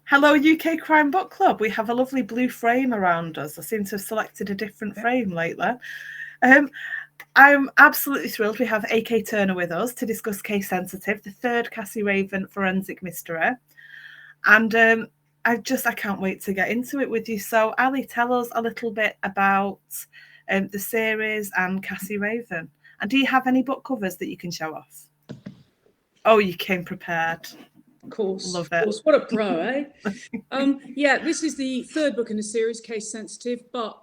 Hello, UK Crime Book Club. We have a lovely blue frame around us. I seem to have selected a different frame lately. I'm absolutely thrilled we have AK Turner with us to discuss Case Sensitive, the third Cassie Raven forensic mystery. And I can't wait to get into it with you. So, Ali, tell us a little bit about the series and Cassie Raven. And do you have any book covers that you can show off? Oh, you came prepared. Of course. Love it. Of course. What a pro, eh? Yeah, this is the third book in the series, Case Sensitive. But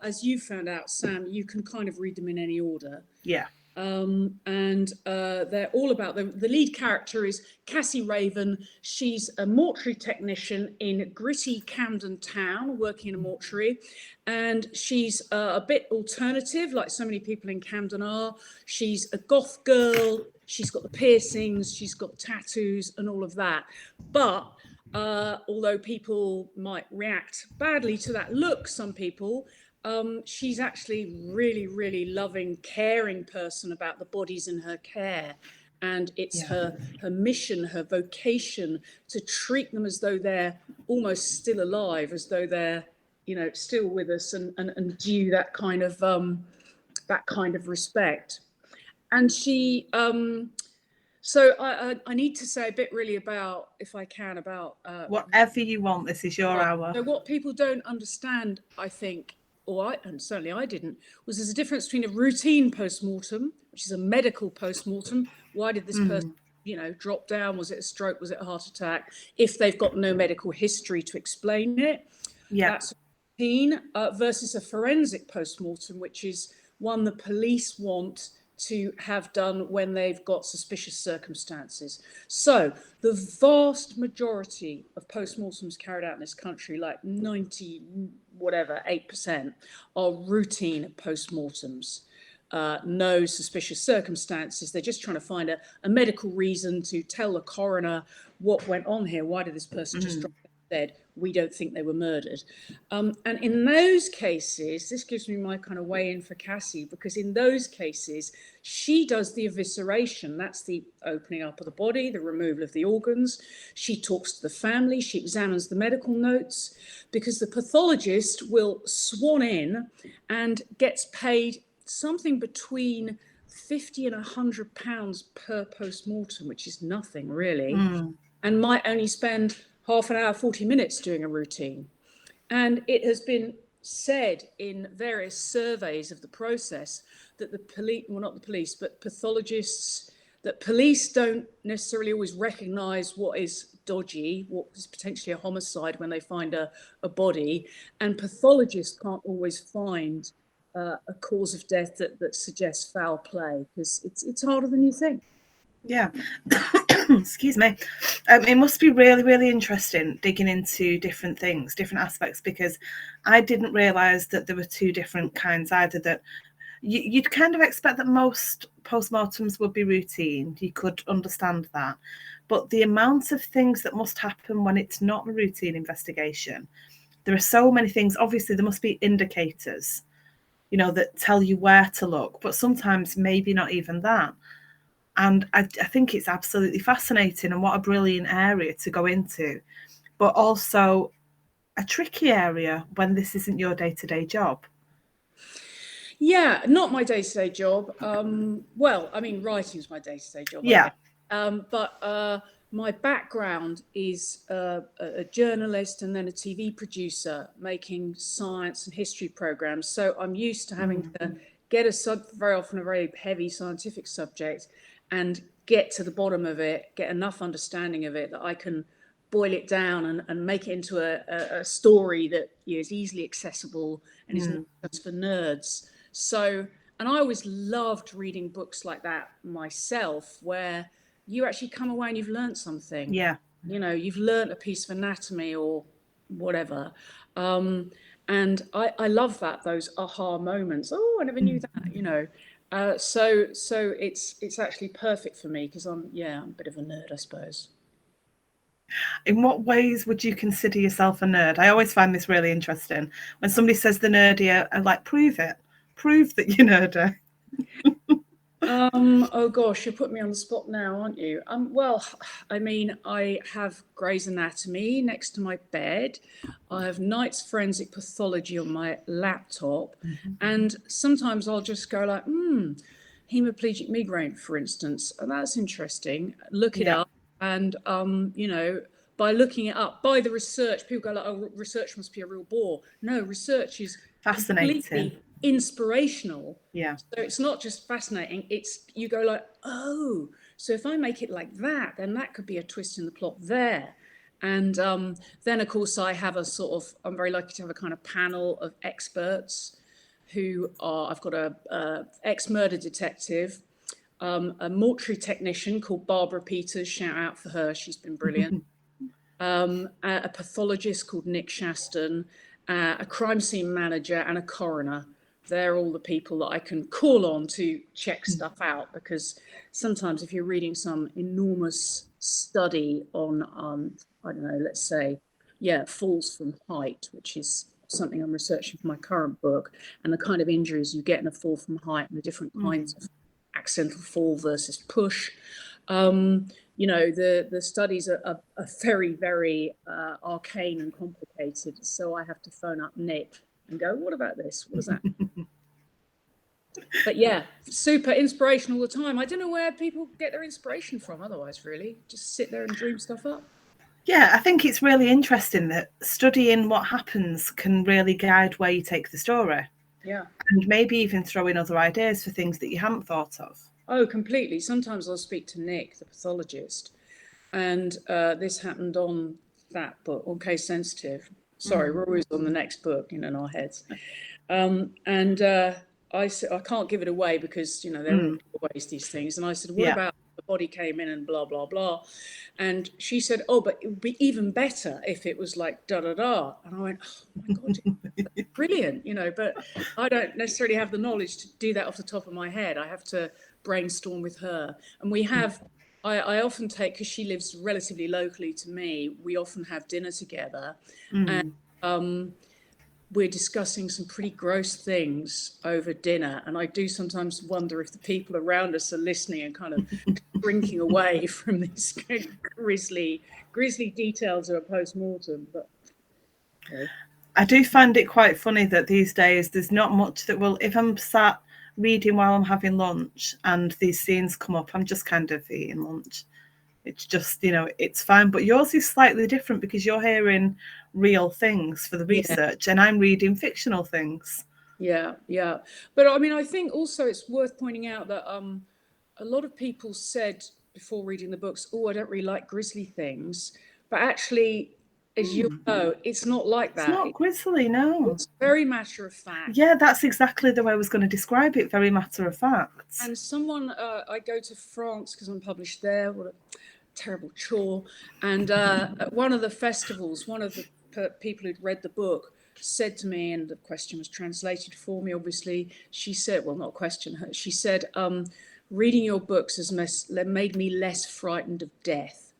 as you found out, Sam, you can kind of read them in any order. Yeah. And they're all about the lead character is Cassie Raven. She's a mortuary technician in gritty Camden Town, working in a mortuary, and she's a bit alternative, like so many people in Camden are. She's a goth girl. She's got the piercings. She's got tattoos and all of that. But although people might react badly to that look, some people. She's actually really, really loving, caring person about the bodies in her care. And it's her mission, her vocation to treat them as though they're almost still alive, as though they're, still with us and due that kind of respect. And she, so I need to say a bit really about, if I can, about... whatever you want, this is your hour. So what people don't understand, I think, and certainly I didn't, was there's a difference between a routine post-mortem, which is a medical post-mortem. Why did this person, drop down? Was it a stroke? Was it a heart attack? If they've got no medical history to explain it. Yeah. That's routine versus a forensic post-mortem, which is one the police want to have done when they've got suspicious circumstances. So the vast majority of post-mortems carried out in this country, like 8%, are routine post-mortems. No suspicious circumstances. They're just trying to find a medical reason to tell the coroner what went on here. Why did this person just drop dead? We don't think they were murdered. And in those cases, this gives me my kind of way in for Cassie, because in those cases, she does the evisceration. That's the opening up of the body, the removal of the organs. She talks to the family. She examines the medical notes, because the pathologist will swan in and gets paid something between £50 and £100 per post-mortem, which is nothing really, and might only spend half an hour, 40 minutes doing a routine. And it has been said in various surveys of the process that the police, well, not the police, but pathologists, that police don't necessarily always recognise what is dodgy, what is potentially a homicide when they find a body, and pathologists can't always find a cause of death that suggests foul play, because it's harder than you think. Yeah. Excuse me. It must be really, really interesting digging into different things, different aspects, because I didn't realise that there were two different kinds either. That you'd kind of expect that most postmortems would be routine. You could understand that. But the amount of things that must happen when it's not a routine investigation, there are so many things. Obviously, there must be indicators, that tell you where to look, but sometimes maybe not even that. And I think it's absolutely fascinating, and what a brilliant area to go into, but also a tricky area when this isn't your day-to-day job. Yeah, not my day-to-day job. Well, I mean, writing is my day-to-day job. Yeah. But my background is a journalist and then a TV producer making science and history programs. So I'm used to having to get very often a very heavy scientific subject and get to the bottom of it, get enough understanding of it that I can boil it down and make it into a story that is easily accessible and is not just for nerds. So, and I always loved reading books like that myself, where you actually come away and you've learned something. Yeah. You've learned a piece of anatomy or whatever. And I love those aha moments. Oh, I never knew that, So it's actually perfect for me, because I'm a bit of a nerd, I suppose. In what ways would you consider yourself a nerd? I always find this really interesting. When somebody says the nerdy, I'm like, prove it. Prove that you're nerdy. Oh gosh, you're putting me on the spot now, aren't you? Well, I mean, I have Grey's Anatomy next to my bed. I have Knight's Forensic Pathology on my laptop, and sometimes I'll just go like, hemiplegic migraine, for instance, and that's interesting. Look it Yeah. up, and by looking it up, by the research, people go like, "Oh, research must be a real bore." No, research is Fascinating. completely inspirational. Yeah. So it's not just fascinating, it's you go like, oh, so if I make it like that, then that could be a twist in the plot there. And then, of course, I have a sort of, I'm very lucky to have a kind of panel of experts who are, I've got a ex-murder detective, a mortuary technician called Barbara Peters, shout out for her, she's been brilliant. A pathologist called Nick Shaston, a crime scene manager, and a coroner. They're all the people that I can call on to check stuff out, because sometimes if you're reading some enormous study on, I don't know, let's say, falls from height, which is something I'm researching for my current book, and the kind of injuries you get in a fall from height and the different kinds of accidental fall versus push. The studies are very, very arcane and complicated. So I have to phone up Nick and go, what about this? What does that mean? But yeah, super inspirational all the time. I don't know where people get their inspiration from otherwise, really. Just sit there and dream stuff up. Yeah, I think it's really interesting that studying what happens can really guide where you take the story. Yeah. And maybe even throw in other ideas for things that you hadn't thought of. Oh, completely. Sometimes I'll speak to Nick, the pathologist, and this happened on that book, on Case Sensitive. Sorry, we're always on the next book, in our heads. I said, I can't give it away because, they're all always these things. And I said, what about the body came in and blah, blah, blah. And she said, oh, but it would be even better if it was like da, da, da. And I went, oh my God, that's brilliant, but I don't necessarily have the knowledge to do that off the top of my head. I have to brainstorm with her. And we have, I often take, because she lives relatively locally to me, we often have dinner together. And we're discussing some pretty gross things over dinner. And I do sometimes wonder if the people around us are listening and kind of shrinking away from these grisly details of a post-mortem. But okay. I do find it quite funny that these days there's not much that will, if I'm sat reading while I'm having lunch and these scenes come up, I'm just kind of eating lunch. It's just, it's fine. But yours is slightly different because you're hearing real things for the research and I'm reading fictional things. Yeah. But I mean, I think also it's worth pointing out that a lot of people said before reading the books, oh, I don't really like grisly things. But actually, as you know, it's not like that. It's not grisly, no. It's very matter of fact. Yeah, that's exactly the way I was going to describe it, very matter of fact. And someone, I go to France because I'm published there. What a terrible chore. And at one of the festivals, one of the people who'd read the book said to me, and the question was translated for me, obviously, she said, well, not a question, she said, reading your books has made me less frightened of death.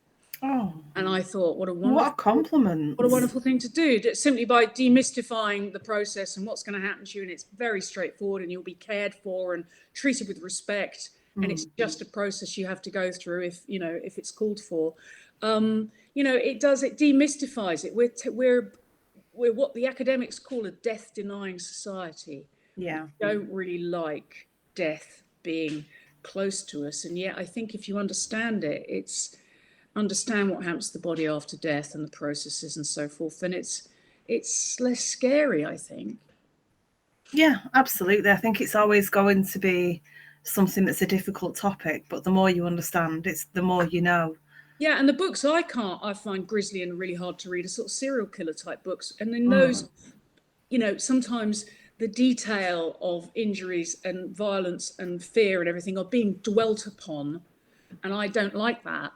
Oh. And I thought, what a compliment. What a wonderful thing to do, simply by demystifying the process and what's going to happen to you. And it's very straightforward and you'll be cared for and treated with respect. And it's just a process you have to go through if it's called for. It demystifies it. We're what the academics call a death-denying society. Yeah. We don't really like death being close to us. And yet I think if you understand understand what happens to the body after death and the processes and so forth, then it's less scary, I think. Yeah, absolutely. I think it's always going to be something that's a difficult topic, but the more you understand, it's the more you know. Yeah, and the books I find grisly and really hard to read are sort of serial killer type books. And in those, sometimes the detail of injuries and violence and fear and everything are being dwelt upon. And I don't like that.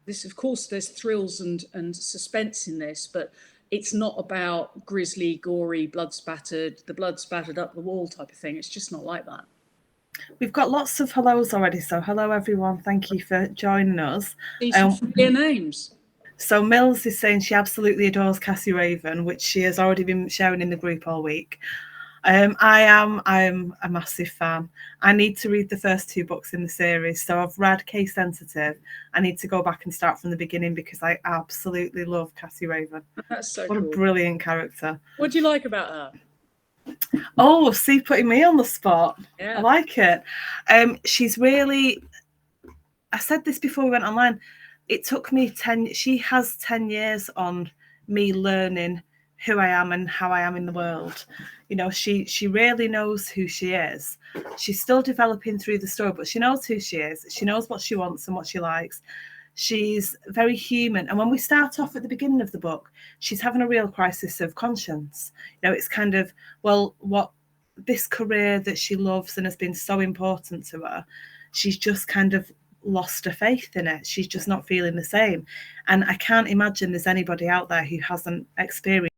This of course, there's thrills and suspense in this, but it's not about grisly, gory, the blood spattered up the wall type of thing. It's just not like that. We've got lots of hellos already, so hello everyone. Thank you for joining us. These are familiar names. So Mills is saying she absolutely adores Cassie Raven, which she has already been sharing in the group all week. I'm a massive fan. I need to read the first two books in the series. So I've read Case Sensitive. I need to go back and start from the beginning because I absolutely love Cassie Raven. That's so What cool. a brilliant character. What do you like about her? Oh, see, putting me on the spot. Yeah. I like it. She's really, I said this before we went online. It took me she has 10 years on me learning who I am and how I am in the world. You know, she really knows who she is. She's still developing through the story, but she knows who she is. She knows what she wants and what she likes. She's very human. And when we start off at the beginning of the book, she's having a real crisis of conscience. You know, it's kind of, well, what this career that she loves and has been so important to her, she's just kind of lost her faith in it. She's just not feeling the same. And I can't imagine there's anybody out there who hasn't experienced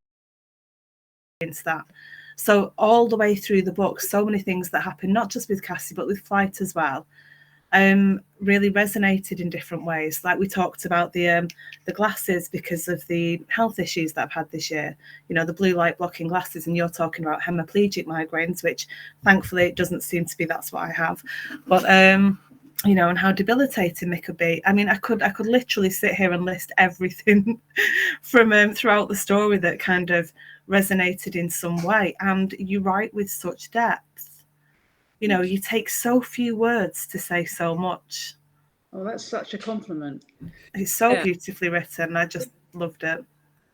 that. So all the way through the book, so many things that happen, not just with Cassie, but with Flight as well, really resonated in different ways. Like we talked about the glasses because of the health issues that I've had this year, you know, the blue light blocking glasses, and you're talking about hemiplegic migraines, which thankfully it doesn't seem to be that's what I have. But you know, and how debilitating they could be. I mean, I could literally sit here and list everything from throughout the story that kind of resonated in some way. And you write with such depth. You know, you take so few words to say so much. Oh, that's such a compliment. It's so beautifully written. I just loved it.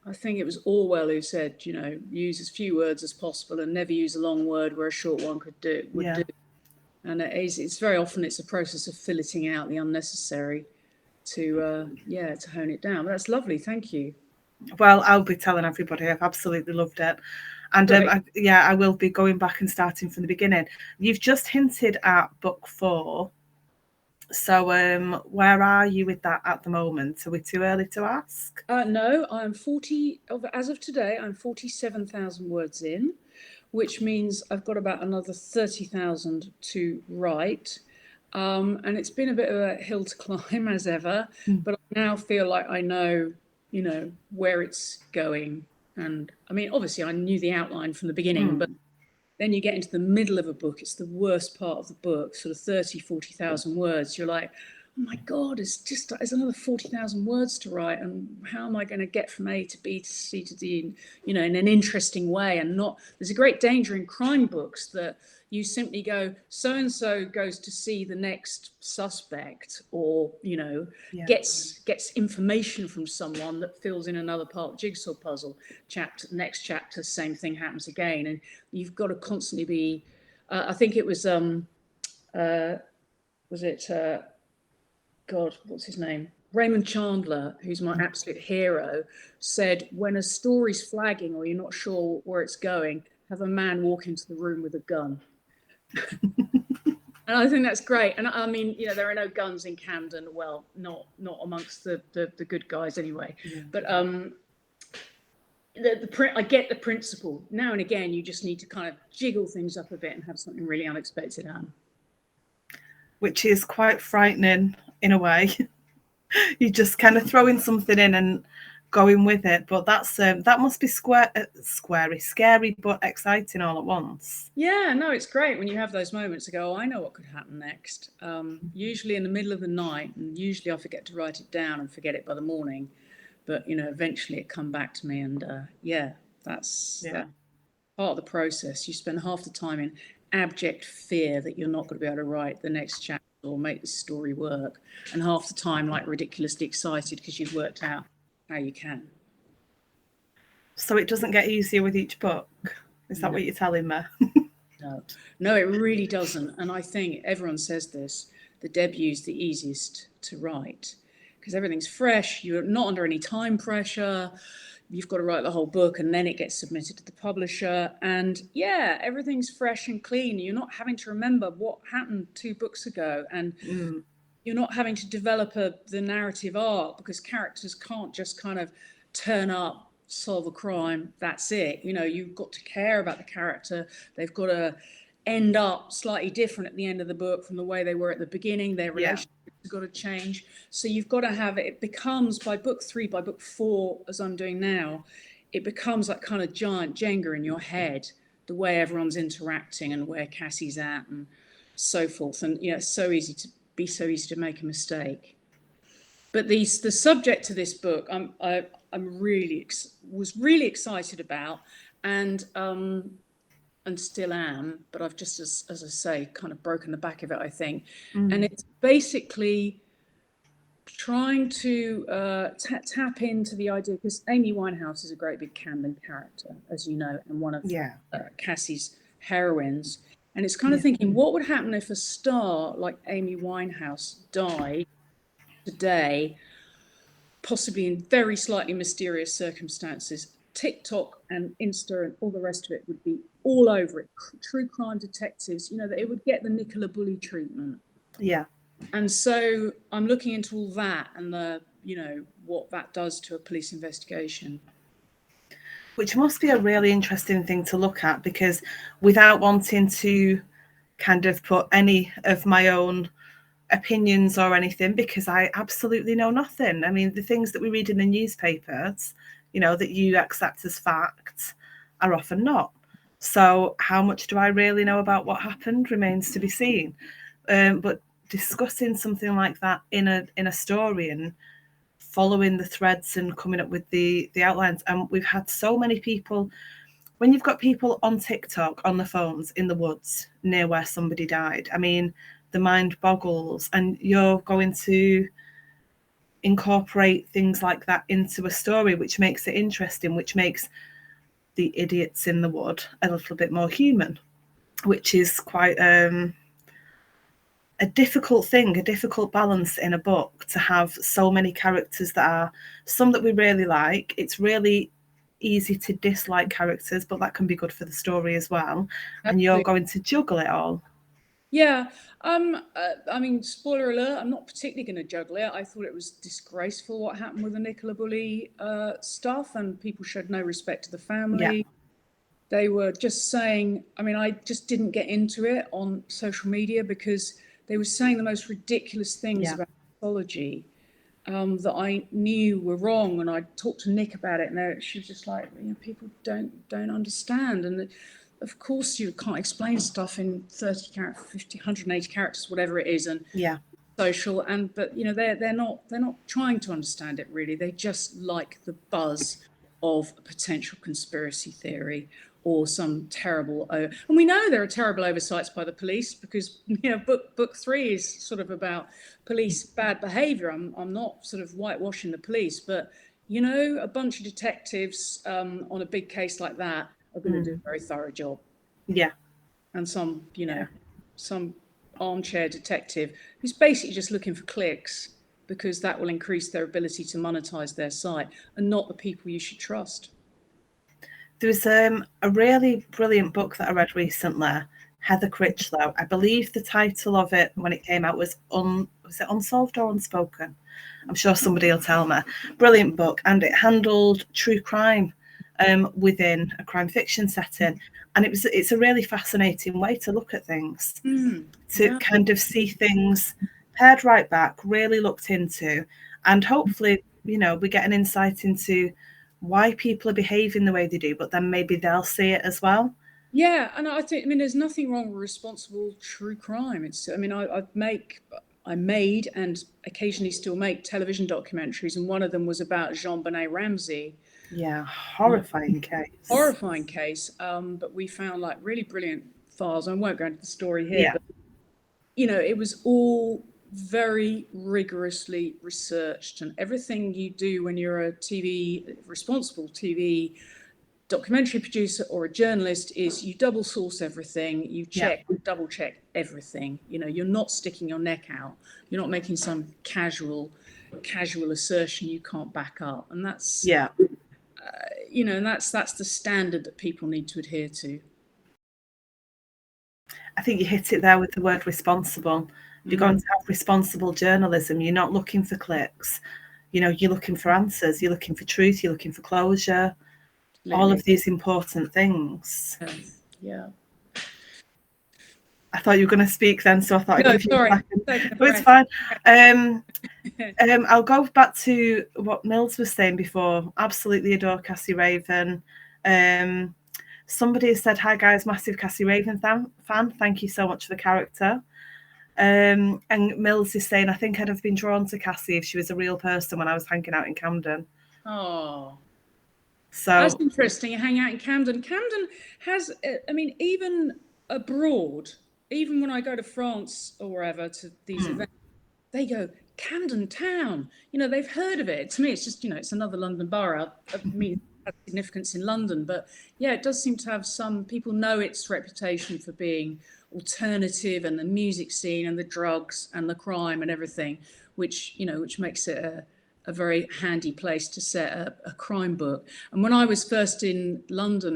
I think it was Orwell who said, you know, use as few words as possible and never use a long word where a short one would do. And it's very often it's a process of filleting out the unnecessary to hone it down. But that's lovely. Thank you. Well, I'll be telling everybody I've absolutely loved it. And I will be going back and starting from the beginning. You've just hinted at book 4. So where are you with that at the moment? Are we too early to ask? No, I'm 40, as of today, I'm 47,000 words in, which means I've got about another 30,000 to write. And it's been a bit of a hill to climb as ever, but I now feel like I know, you know, where it's going. And I mean, obviously I knew the outline from the beginning, but then you get into the middle of a book. It's the worst part of the book, sort of 30, 40,000 words. You're like, oh my God, it's another 40,000 words to write. And how am I going to get from A to B to C to D, you know, in an interesting way? And not, there's a great danger in crime books that you simply go, so-and-so goes to see the next suspect, or, you know, gets information from someone that fills in another part of the jigsaw puzzle. Next chapter, same thing happens again. And you've got to constantly be, I think it was, God, what's his name? Raymond Chandler, who's my absolute hero, said, when a story's flagging or you're not sure where it's going, have a man walk into the room with a gun. And I think that's great. And I mean, you know, there are no guns in Camden. Well, not amongst the good guys anyway. But I get the principle. Now and again, you just need to kind of jiggle things up a bit and have something really unexpected happen. Which is quite frightening in a way. You just kind of throwing something in and going with it, but that's that must be scary but exciting all at once. Yeah, no, it's great when you have those moments to go, oh, I know what could happen next. Usually in the middle of the night, and usually I forget to write it down and forget it by the morning, but you know, eventually it come back to me. And that's part of the process. You spend half the time in abject fear that you're not going to be able to write the next chapter or make the story work, and half the time like ridiculously excited because you've worked out how you can. So it doesn't get easier with each book? Is that what you're telling me? No, it really doesn't. And I think everyone says this, the debut is the easiest to write because everything's fresh. You're not under any time pressure. You've got to write the whole book and then it gets submitted to the publisher. And everything's fresh and clean. You're not having to remember what happened 2 books ago. And you're not having to develop the narrative arc because characters can't just kind of turn up, solve a crime, that's it. You know, you've got to care about the character. They've got to end up slightly different at the end of the book from the way they were at the beginning. Their relationship has got to change. So you've got to have it becomes by book 3, by book 4, as I'm doing now, it becomes like kind of giant Jenga in your head the way everyone's interacting and where Cassie's at and so forth. And it's so easy to make a mistake. But the subject of this book, I'm really was really excited about, and still am. But I've just, as I say, kind of broken the back of it, I think. And it's basically trying to tap into the idea, because Amy Winehouse is a great big Camden character, as you know, and one of Cassie's heroines. And it's kind of thinking, what would happen if a star like Amy Winehouse died today, possibly in very slightly mysterious circumstances? TikTok and Insta and all the rest of it would be all over it. True crime detectives, that it would get the Nicola Bulley treatment. Yeah. And so I'm looking into all that and what that does to a police investigation. Which must be a really interesting thing to look at, because without wanting to kind of put any of my own opinions or anything, because I absolutely know nothing. I mean, the things that we read in the newspapers, that you accept as fact, are often not. So how much do I really know about what happened remains to be seen. But discussing something like that in a story and following the threads and coming up with the outlines. And we've had so many people, when you've got people on TikTok on the phones in the woods near where somebody died, I mean, the mind boggles. And you're going to incorporate things like that into a story, which makes it interesting, which makes the idiots in the wood a little bit more human, which is quite a difficult thing, a difficult balance in a book, to have so many characters that are some that we really like. It's really easy to dislike characters, but that can be good for the story as well. And you're going to juggle it all. Yeah. I mean, spoiler alert, I'm not particularly going to juggle it. I thought it was disgraceful what happened with the Nicola Bulley stuff, and people showed no respect to the family. They were just saying, I mean, I just didn't get into it on social media because they were saying the most ridiculous things about pathology that I knew were wrong. And I talked to Nick about it, and she was just like, people don't understand. And of course, you can't explain stuff in 30 characters, 50, 180 characters, whatever it is, and social. But they're not trying to understand it really. They just like the buzz of a potential conspiracy theory or some terrible, and we know there are terrible oversights by the police, because book 3 is sort of about police bad behavior. I'm not sort of whitewashing the police, but a bunch of detectives on a big case like that are going to do a very thorough job. And some armchair detective who's basically just looking for clicks, because that will increase their ability to monetize their site, and not the people you should trust. There was a really brilliant book that I read recently, Heather Critchlow. I believe the title of it when it came out was it Unsolved or Unspoken? I'm sure somebody will tell me. Brilliant book, and it handled true crime within a crime fiction setting, and it's a really fascinating way to look at things, to kind of see things pared right back, really looked into, and hopefully we get an insight into why people are behaving the way they do, but then maybe they'll see it as well. Yeah, and I mean, there's nothing wrong with responsible true crime. I made and occasionally still make television documentaries, and one of them was about JonBenet Ramsey. Yeah, horrifying case. Horrifying case, but we found like really brilliant files. I won't go into the story here, but it was all very rigorously researched, and everything you do when you're a responsible TV documentary producer or a journalist is you double source everything, you double check everything. You're not sticking your neck out, you're not making some casual assertion you can't back up, and that's and that's the standard that people need to adhere to. I think you hit it there with the word responsible. You're going to have responsible journalism. You're not looking for clicks. You're looking for answers. You're looking for truth. You're looking for closure. All of these important things. Yeah. I thought you were going to speak then, so I thought I'd give you a second. But it's fine. I'll go back to what Mills was saying before. Absolutely adore Cassie Raven. Somebody has said, "Hi guys, massive Cassie Raven fan. Thank you so much for the character." And Mills is saying, "I think I'd have been drawn to Cassie if she was a real person when I was hanging out in Camden." Oh, So that's interesting. You hang out in Camden. Camden has, I mean, even abroad, even when I go to France or wherever to these events, they go, Camden Town. You know, they've heard of it. To me, it's just, you know, it's another London borough. I mean, it has significance in London, but yeah, it does seem to have some people know its reputation for being alternative, and the music scene and the drugs and the crime and everything, which, you know, which makes it a very handy place to set a crime book. And when I was first in London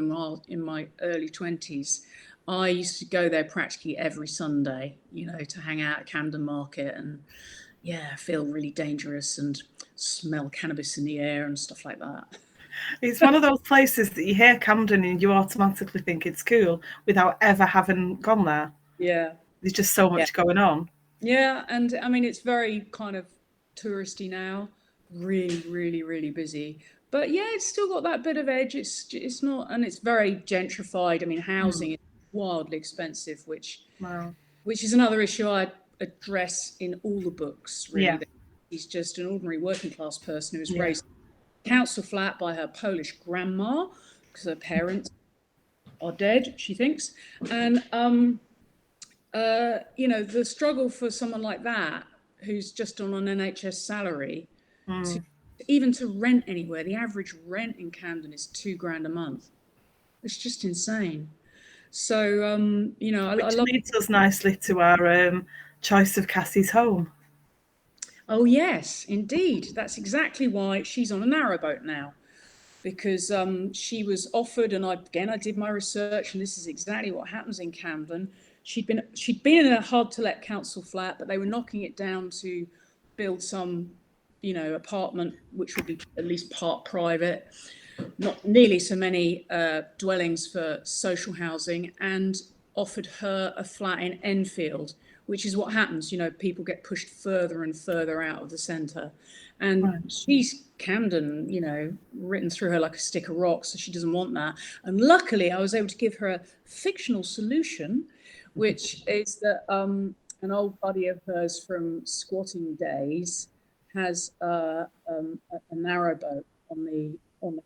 in my early 20s, I used to go there practically every Sunday, you know, to hang out at Camden Market and, yeah, feel really dangerous and smell cannabis in the air and stuff like that. it's one of those places that you hear Camden and you automatically think it's cool without ever having gone there. Yeah. There's just so much going on. Yeah, and I mean, it's very kind of touristy now, really, really, really busy. But yeah, it's still got that bit of edge. It's not, and it's very gentrified. I mean, housing is wildly expensive, Wow. which is another issue I address in all the books, really. Yeah. That he's just an ordinary working class person who was raised in a council flat by her Polish grandma, because her parents are dead, she thinks. And you know, the struggle for someone like that who's just on an NHS salary to even to rent anywhere. The average rent in Camden is £2,000 a month. It's just insane. So you know, I Which love. leads us nicely to our choice of Cassie's home. Oh yes, indeed. That's exactly why she's on a narrowboat now, because she was offered, and I did my research, and this is exactly what happens in Camden. She'd been in a hard to let council flat, but they were knocking it down to build some, you know, apartment which would be at least part private, not nearly so many dwellings for social housing, and offered her a flat in Enfield, which is what happens. You know, people get pushed further and further out of the centre. And she's Camden, you know, written through her like a stick of rock, so she doesn't want that. And luckily, I was able to give her a fictional solution, which is that an old buddy of hers from squatting days has a narrowboat on the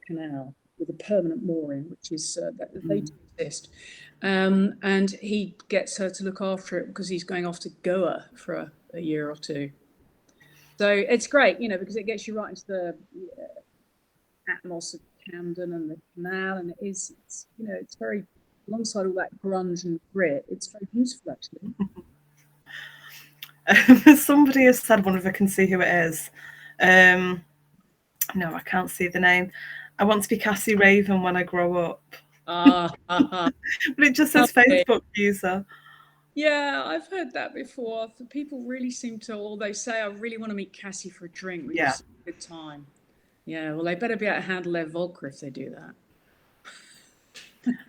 canal with a permanent mooring, which is that they do exist. And he gets her to look after it because he's going off to Goa for a year or two. So it's great, you know, because it gets you right into the atmos of Camden and the canal, and it's you know, it's very, alongside all that grunge and grit, it's very beautiful actually. Somebody has said, one of I can see who it is. No, I can't see the name. I want to be Cassie Raven when I grow up. But it just says Facebook user. Yeah, I've heard that before. People really seem to, or they say, I really want to meet Cassie for a drink. We just have a good time. Yeah, well, they better be able to handle their vodka if they do that.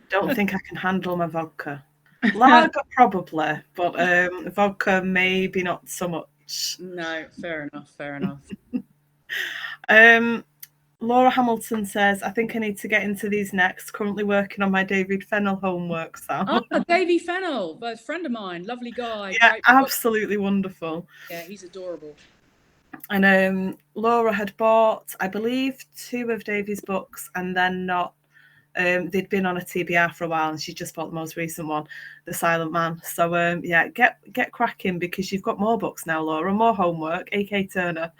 Don't think I can handle my vodka. Lager probably, but vodka maybe not so much. No, fair enough, fair enough. Laura Hamilton says, I think I need to get into these next. Currently working on my David Fennell homework. So. Oh, Davy Fennell, a friend of mine, lovely guy. Yeah, absolutely wonderful. Yeah, he's adorable. And Laura had bought, I believe, 2 of Davy's books and then not. They'd been on a TBR for a while, and she just bought the most recent one, The Silent Man. So yeah, get cracking, because you've got more books now, Laura, more homework. AK Turner.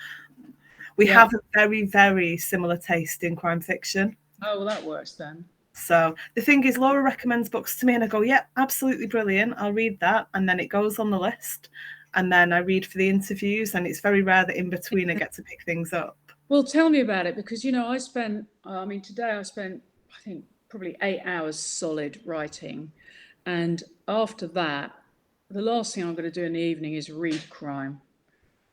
We have a very, very similar taste in crime fiction. Oh, well, that works then. So the thing is, Laura recommends books to me and I go, yeah, absolutely brilliant. I'll read that. And then it goes on the list. And then I read for the interviews. And it's very rare that in between I get to pick things up. Well, tell me about it, because, you know, today I spent, I think, probably 8 hours solid writing. And after that, the last thing I'm going to do in the evening is read crime.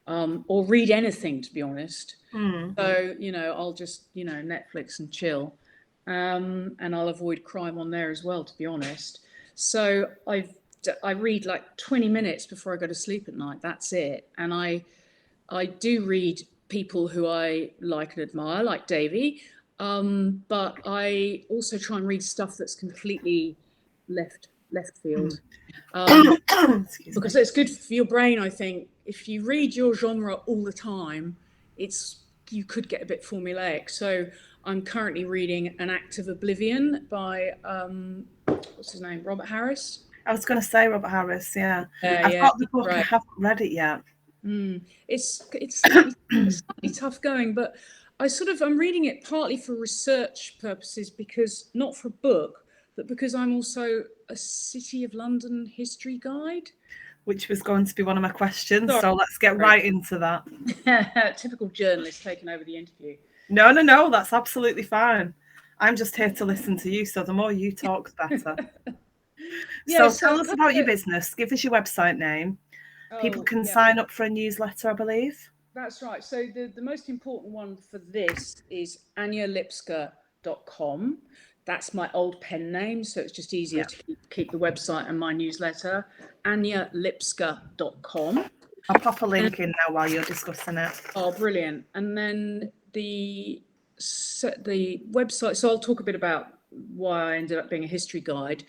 Or read anything, to be honest. So, you know, I'll just, you know, Netflix and chill. And I'll avoid crime on there as well, to be honest. So I read like 20 minutes before I go to sleep at night. That's it. And I do read people who I like and admire, like Davy. But I also try and read stuff that's completely left field. Because it's good for your brain, I think. If you read your genre all the time, you could get a bit formulaic. So I'm currently reading An Act of Oblivion by what's his name, Robert Harris. I was going to say Robert Harris. Yeah, I've Yeah, got the book. right. I haven't read it yet. It's slightly tough going, but I'm reading it partly for research purposes, because not for a book, but because I'm also a City of London history guide. Which was going to be one of my questions. Sorry. So let's get right into that. Typical journalist taking over the interview. No, that's absolutely fine. I'm just here to listen to you, so the more you talk, the better. Yeah, so tell us about your business. Give us your website name. People can sign up for a newsletter, I believe. That's right. So the most important one for this is anyalipska.com. That's my old pen name, so it's just easier to keep the website and my newsletter. anyalipska.com. I'll pop a link in now while you're discussing it. Oh, brilliant. And then the website, so I'll talk a bit about why I ended up being a history guide.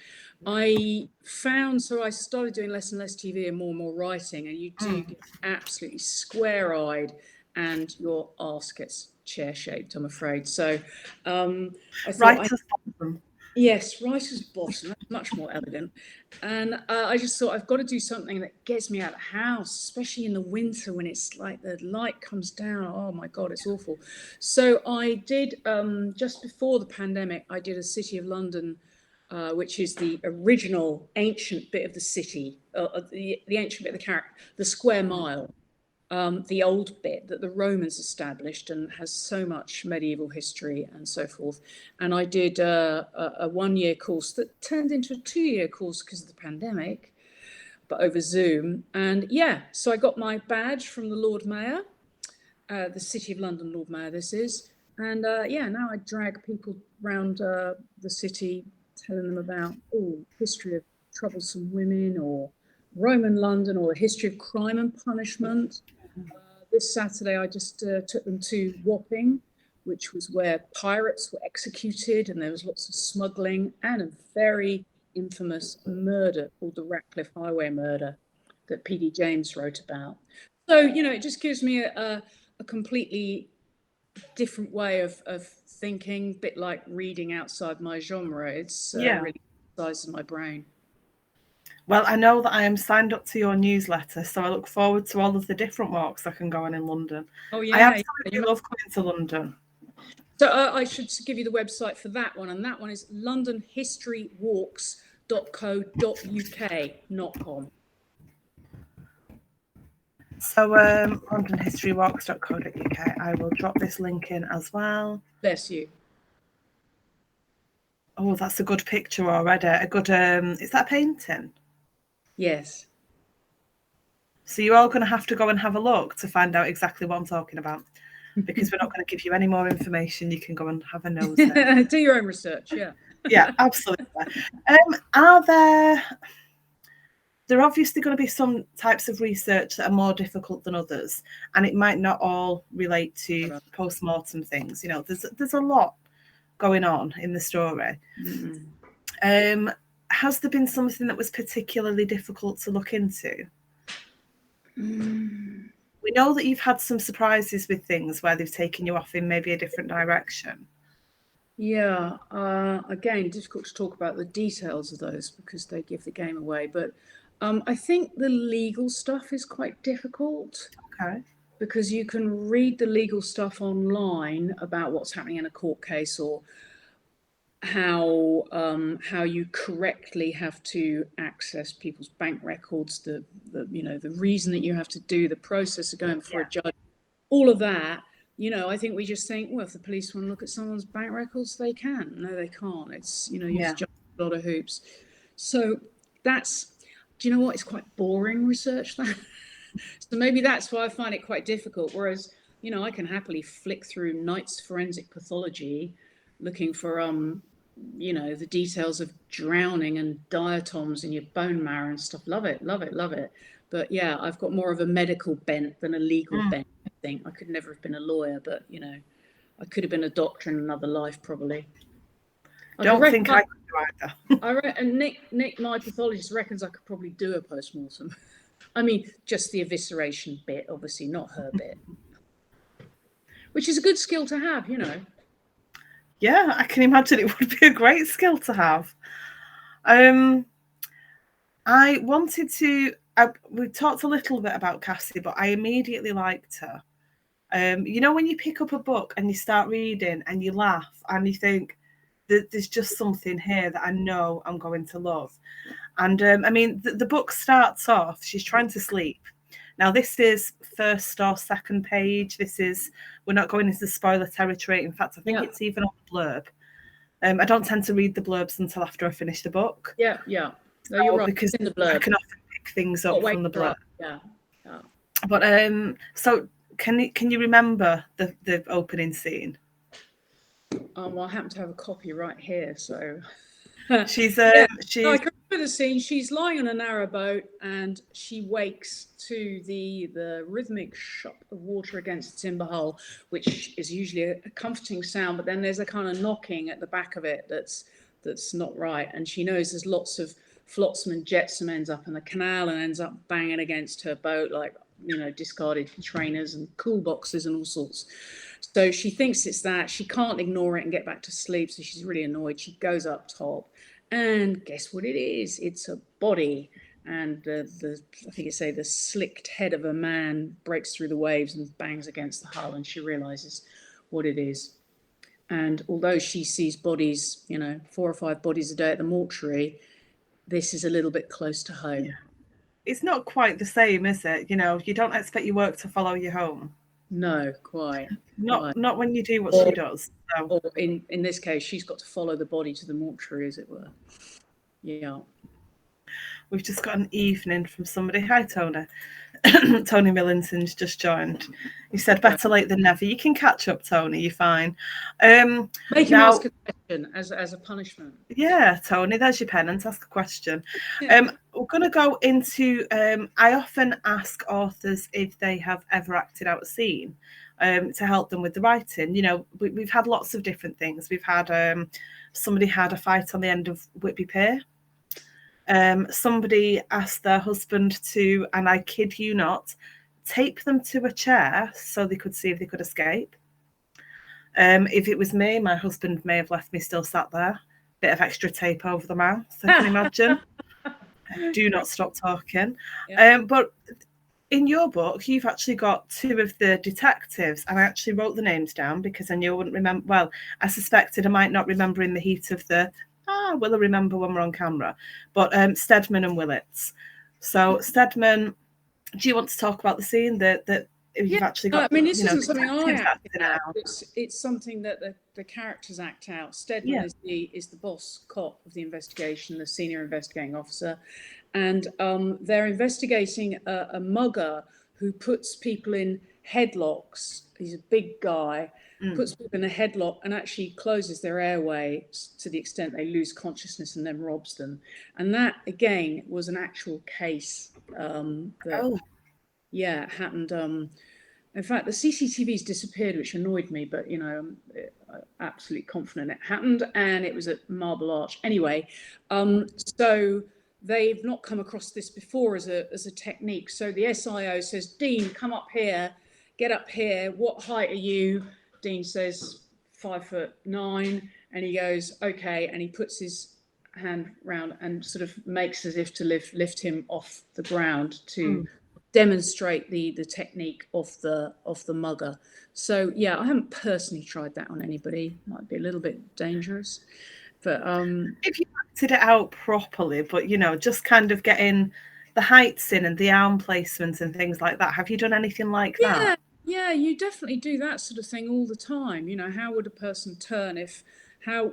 I started doing less and less TV and more writing, and you do get absolutely square-eyed and your arse gets chair-shaped, I'm afraid. So I thought writer's bottom. Yes, writer's bottom. That's much more elegant. And I just thought, I've got to do something that gets me out of the house, especially in the winter when it's like the light comes down. Oh my God, it's awful. So I did, just before the pandemic, I did a City of London, which is the original ancient bit of the city, the ancient bit of the square mile. The old bit that the Romans established and has so much medieval history and so forth. And I did a 1-year course that turned into a 2-year course because of the pandemic, but over Zoom. And so I got my badge from the Lord Mayor, the City of London Lord Mayor this is. And now I drag people around the city, telling them about history of troublesome women, or Roman London, or the history of crime and punishment. This Saturday, I just took them to Wapping, which was where pirates were executed, and there was lots of smuggling and a very infamous murder called the Ratcliffe Highway murder that P.D. James wrote about. So, it just gives me a completely different way of thinking, a bit like reading outside my genre. It's really exercising my brain. Well, I know that I am signed up to your newsletter, so I look forward to all of the different walks I can go on in London. Oh, yeah. I absolutely love coming to London. So I should give you the website for that one, and that one is londonhistorywalks.co.uk, not com. So londonhistorywalks.co.uk. I will drop this link in as well. Bless you. Oh, that's a good picture already. A good, is that a painting? Yes. So you're all going to have to go and have a look to find out exactly what I'm talking about, because we're not going to give you any more information. You can go and have a nose there. Do your own research, yeah. Yeah, absolutely. There are obviously going to be some types of research that are more difficult than others, and it might not all relate to post-mortem things. There's a lot going on in the story. Mm-hmm. Has there been something that was particularly difficult to look into? We know that you've had some surprises with things where they've taken you off in maybe a different direction. Yeah, again, difficult to talk about the details of those because they give the game away. But I think the legal stuff is quite difficult. Okay. Because you can read the legal stuff online about what's happening in a court case, or how you correctly have to access people's bank records, the reason that you have to do the process of going before a judge, all of that. I think we just think, well, if the police want to look at someone's bank records, they can. No, they can't. It's you have to jump a lot of hoops. So that's, do you know what? It's quite boring research, that. So maybe that's why I find it quite difficult. Whereas, I can happily flick through Knight's Forensic Pathology, looking for the details of drowning and diatoms in your bone marrow and stuff. Love it. But I've got more of a medical bent than a legal bent. I think I could never have been a lawyer, but I could have been a doctor in another life, probably. Don't think I could do either. And Nick, my pathologist, reckons I could probably do a post-mortem. I mean, just the evisceration bit, obviously, not her bit. Which is a good skill to have, you know. Yeah, I can imagine it would be a great skill to have. I wanted to. We talked a little bit about Cassie, but I immediately liked her. You know, when you pick up a book and you start reading and you laugh and you think that there's just something here that I know I'm going to love. And I mean, the book starts off, she's trying to sleep. Now, this is first or second page. We're not going into spoiler territory. In fact, I think it's even on the blurb. I don't tend to read the blurbs until after I finish the book. Yeah. No, you're right. Because in the blurb. I can often pick things up from the blurb. Yeah. But so can you remember the opening scene? Well, I happen to have a copy right here, so she's I can remember the scene. She's lying on a narrow boat and she wakes to the rhythmic shot of water against the timber hull, which is usually a comforting sound, but then there's a kind of knocking at the back of it that's not right, and she knows there's lots of flotsam and jetsam ends up in the canal and ends up banging against her boat, like, you know, discarded trainers and cool boxes and all sorts. So she thinks it's that. She can't ignore it and get back to sleep, so she's really annoyed. She goes up top, and guess what it is? It's a body, and I think the slicked head of a man breaks through the waves and bangs against the hull, and she realizes what it is. And although she sees bodies, you know, 4 or 5 bodies a day at the mortuary, this is a little bit close to home. Yeah. It's not quite the same, is it? You know, you don't expect your work to follow you home. No, quite. Not when you do what she does. So. Or in this case, she's got to follow the body to the mortuary, as it were. Yeah. We've just got an evening from somebody. Hi, Tony. Tony Millington's just joined. He said, better late than never. You can catch up, Tony. You're fine. Make him ask a question as a punishment. Yeah, Tony, there's your penance. Ask a question. Yeah. We're going to go into... I often ask authors if they have ever acted out a scene to help them with the writing. You know, we've had lots of different things. We've had... somebody had a fight on the end of Whitby Pier. Somebody asked their husband to, and I kid you not, tape them to a chair so they could see if they could escape. If it was me, my husband may have left me still sat there. Bit of extra tape over the mouth, I can imagine. Do not stop talking. Yeah. But in your book, you've actually got 2 of the detectives, and I actually wrote the names down because I knew I wouldn't remember. Well, I suspected I might not remember in the heat of the... will I remember when we're on camera? But Stedman and Willits. So Stedman, do you want to talk about the scene that you've actually got? I mean, this isn't something I acted out. It's something that the characters act out. Stedman is the boss cop of the investigation, the senior investigating officer, and they're investigating a mugger who puts people in headlocks. He's a big guy. Puts people in a headlock and actually closes their airway to the extent they lose consciousness and then robs them. And that, again, was an actual case that happened. In fact, the CCTV's disappeared, which annoyed me, but, you know, I'm absolutely confident it happened, and it was at Marble Arch. Anyway, so they've not come across this before as a technique. So the SIO says, Dean, come up here, get up here. What height are you? Dean says 5'9", and he goes, okay, and he puts his hand round and sort of makes as if to lift him off the ground to demonstrate the technique of the mugger. So yeah, I haven't personally tried that on anybody. Might be a little bit dangerous, but if you acted it out properly, but you know, just kind of getting the heights in and the arm placements and things like that. Have you done anything like that? Yeah, you definitely do that sort of thing all the time. You know, how would a person turn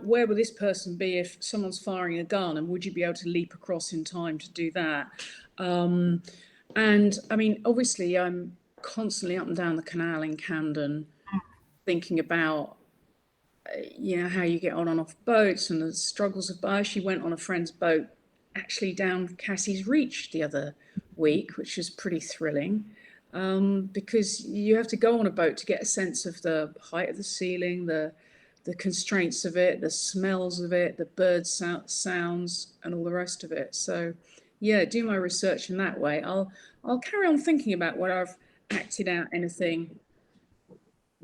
where would this person be if someone's firing a gun, and would you be able to leap across in time to do that? And I mean, obviously I'm constantly up and down the canal in Camden thinking about, you know, how you get on and off boats and the struggles of... I actually went on a friend's boat actually down Cassie's Reach the other week, which was pretty thrilling. because you have to go on a boat to get a sense of the height of the ceiling, the constraints of it, the smells of it, the bird sounds, and all the rest of it. So, yeah, do my research in that way. I'll carry on thinking about what I've acted out anything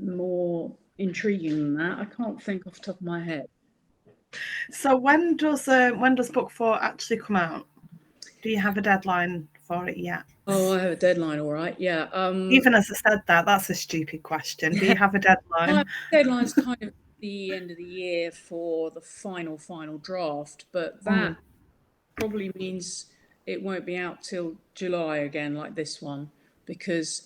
more intriguing than that. I can't think off the top of my head. So when does book 4 actually come out? Do you have a deadline for it yet? Oh, I have a deadline, all right. Yeah. Even as I said that, that's a stupid question. Do you have a deadline? My deadline's kind of the end of the year for the final draft, but that probably means it won't be out till July again, like this one, because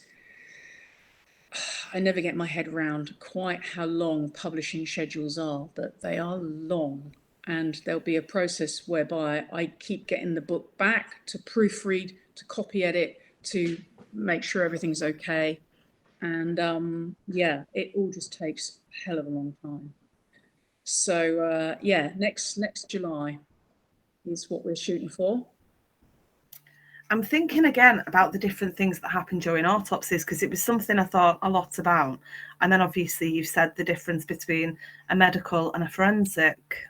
I never get my head around quite how long publishing schedules are, but they are long. And there'll be a process whereby I keep getting the book back to proofread, to copy edit, to make sure everything's okay. And yeah, it all just takes a hell of a long time. So yeah, next July is what we're shooting for. I'm thinking again about the different things that happen during autopsies, because it was something I thought a lot about. And then obviously you've said the difference between a medical and a forensic.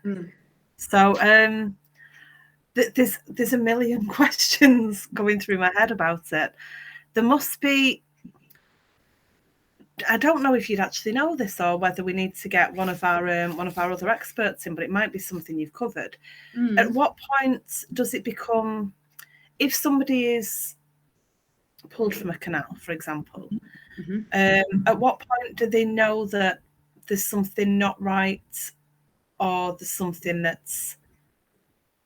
So there's a million questions going through my head about it. There must be, I don't know if you'd actually know this or whether we need to get one of our other experts in, but it might be something you've covered. At what point does it become, if somebody is pulled from a canal, for example, at what point do they know that there's something not right, or there's something that's,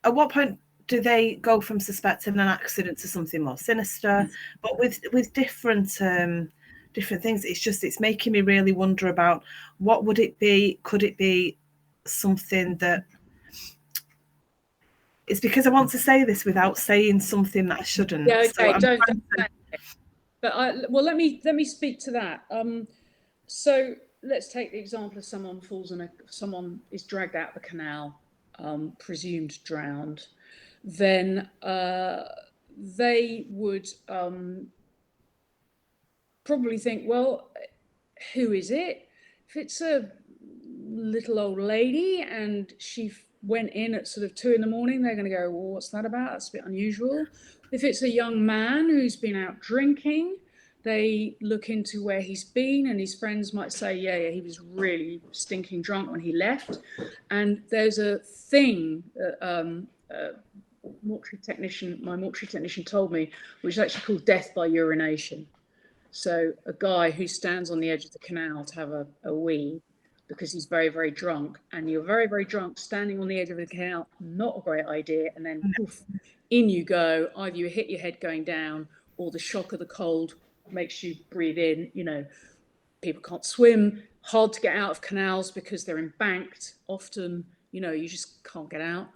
at what point do they go from suspecting an accident to something more sinister? But with different things, it's making me really wonder about what would it be? Could it be something that, it's because I want to say this without saying something that I shouldn't. Yeah, okay, so don't say it. But well, let me speak to that. So let's take the example of someone is dragged out of the canal, presumed drowned. Then they would probably think, well, who is it? If it's a little old lady and she went in at sort of 2 a.m, they're going to go, well, what's that about? That's a bit unusual. If it's a young man who's been out drinking, they look into where he's been, and his friends might say, yeah, he was really stinking drunk when he left. And there's a thing that my mortuary technician told me, which is actually called death by urination. So a guy who stands on the edge of the canal to have a wee because he's very, very drunk, and you're very, very drunk standing on the edge of the canal, not a great idea. And then poof, in you go. Either you hit your head going down, or the shock of the cold makes you breathe in. You know, people can't swim, hard to get out of canals because they're embanked. Often, you know, you just can't get out.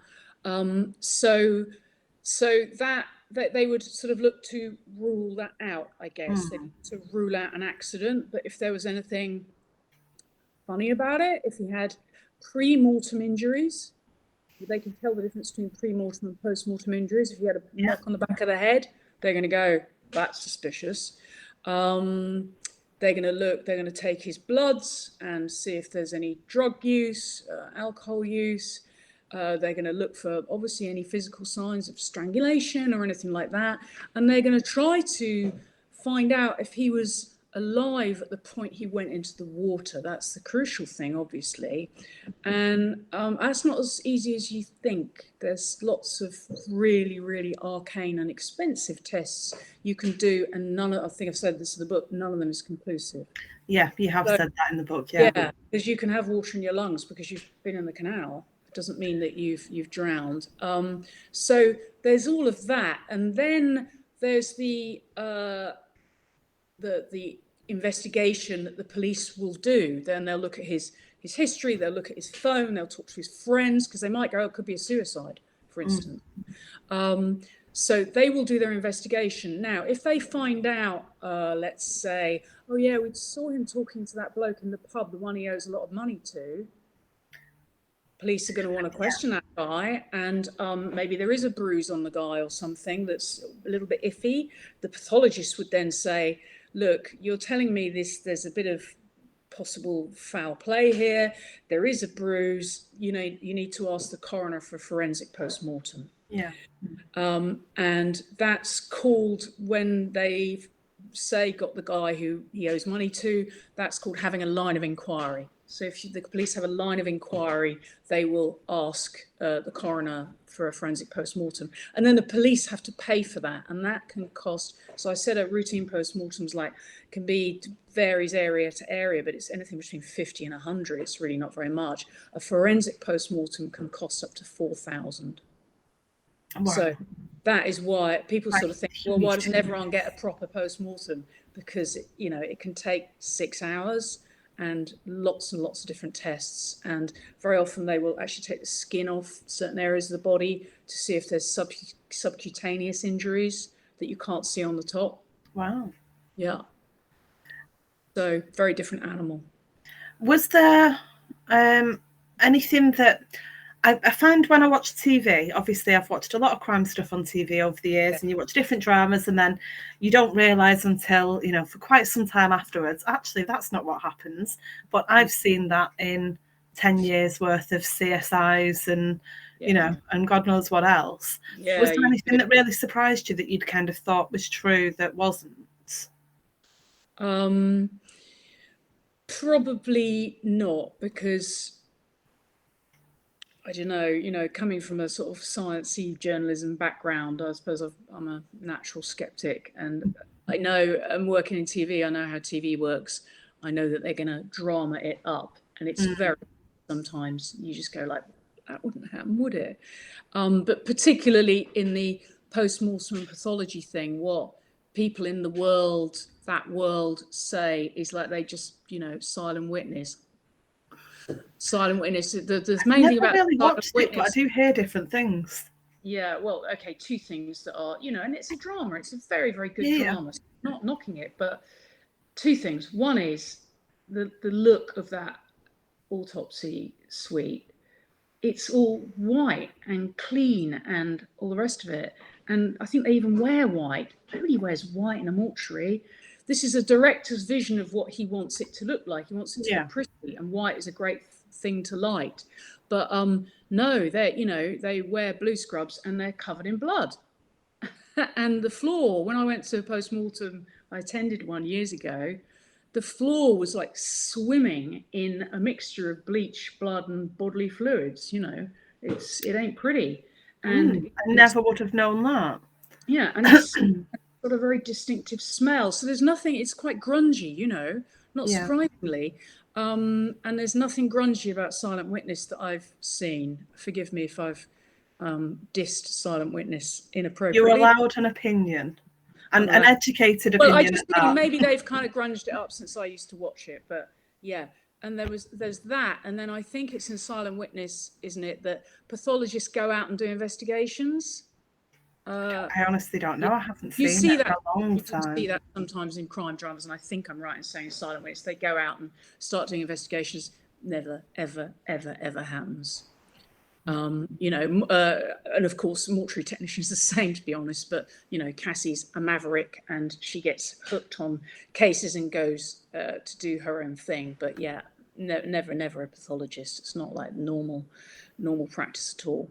So that they would sort of look to rule that out, I guess, to rule out an accident. But if there was anything funny about it, if he had pre-mortem injuries, they can tell the difference between pre-mortem and post-mortem injuries. If he had a knock on the back of the head, they're going to go, that's suspicious. They're going to take his bloods and see if there's any drug use, alcohol use. They're going to look for obviously any physical signs of strangulation or anything like that. And they're going to try to find out if he was alive at the point he went into the water. That's the crucial thing, obviously. And that's not as easy as you think. There's lots of really, really arcane and expensive tests you can do. And I think I've said this in the book, none of them is conclusive. Yeah, you have said that in the book. Yeah, because you can have water in your lungs because you've been in the canal. It doesn't mean that you've drowned. So there's all of that. And then there's the investigation that the police will do. Then they'll look at his history, they'll look at his phone, they'll talk to his friends, because they might go, it could be a suicide, for instance. So they will do their investigation. Now, if they find out, let's say, oh yeah, we saw him talking to that bloke in the pub, the one he owes a lot of money to, police are going to want to question that guy, and maybe there is a bruise on the guy or something that's a little bit iffy. The pathologist would then say, look, you're telling me there's a bit of possible foul play here. There is a bruise. You need to ask the coroner for forensic post-mortem. Yeah. And that's called, when they say got the guy who he owes money to, that's called having a line of inquiry. So if the police have a line of inquiry, they will ask the coroner for a forensic post-mortem. And then the police have to pay for that. And that can cost, so I said a routine post-mortem's varies area to area, but it's anything between 50 and 100. It's really not very much. A forensic post-mortem can cost up to 4,000. Wow. So that is why people sort of think, well, why doesn't everyone get a proper post-mortem? Because, it can take 6 hours and lots of different tests. And very often they will actually take the skin off certain areas of the body to see if there's subcutaneous injuries that you can't see on the top. Wow. Yeah. So very different animal. Was there anything that I find when I watch TV, obviously I've watched a lot of crime stuff on TV over the years, and you watch different dramas and then you don't realise until, for quite some time afterwards, actually, that's not what happens. But I've seen that in 10 years worth of CSIs and, and God knows what else. Yeah, was there anything that really surprised you that you'd kind of thought was true that wasn't? Probably not, because I don't know, coming from a sort of sciencey journalism background, I suppose I'm a natural skeptic, and I know, I'm working in TV, I know how TV works. I know that they're going to drama it up, and it's very, sometimes you just go like, that wouldn't happen, would it? But particularly in the post-mortem pathology thing, what people in that world say is like, they just, silent witness. There's mainly about really watched it, but I do hear different things. Yeah, well, okay, two things that are, and it's a drama. It's a very, very good drama. So I'm not knocking it, but two things. One is the look of that autopsy suite. It's all white and clean and all the rest of it. And I think they even wear white. Nobody wears white in a mortuary. This is a director's vision of what he wants it to look like. He wants it to be pretty, and white is a great thing to light. But no, they wear blue scrubs and they're covered in blood. And the floor, when I went to a post-mortem, I attended one years ago, the floor was like swimming in a mixture of bleach, blood and bodily fluids. It ain't pretty. And I never would have known that. Yeah, and it's got a very distinctive smell. So there's nothing, it's quite grungy, not surprisingly. And there's nothing grungy about Silent Witness that I've seen. Forgive me if I've dissed Silent Witness inappropriately. You're allowed an opinion, an educated opinion. Well, I just think maybe they've kind of grunged it up since I used to watch it. But yeah, and there's that. And then I think it's in Silent Witness, isn't it, that pathologists go out and do investigations? I honestly don't know. I haven't seen that for a long time. You see that sometimes in crime dramas, and I think I'm right in saying Silent Witness, they go out and start doing investigations. Never, ever, ever, ever happens. And of course, mortuary technicians the same, to be honest. But Cassie's a maverick, and she gets hooked on cases and goes to do her own thing. But yeah, never a pathologist. It's not like normal practice at all.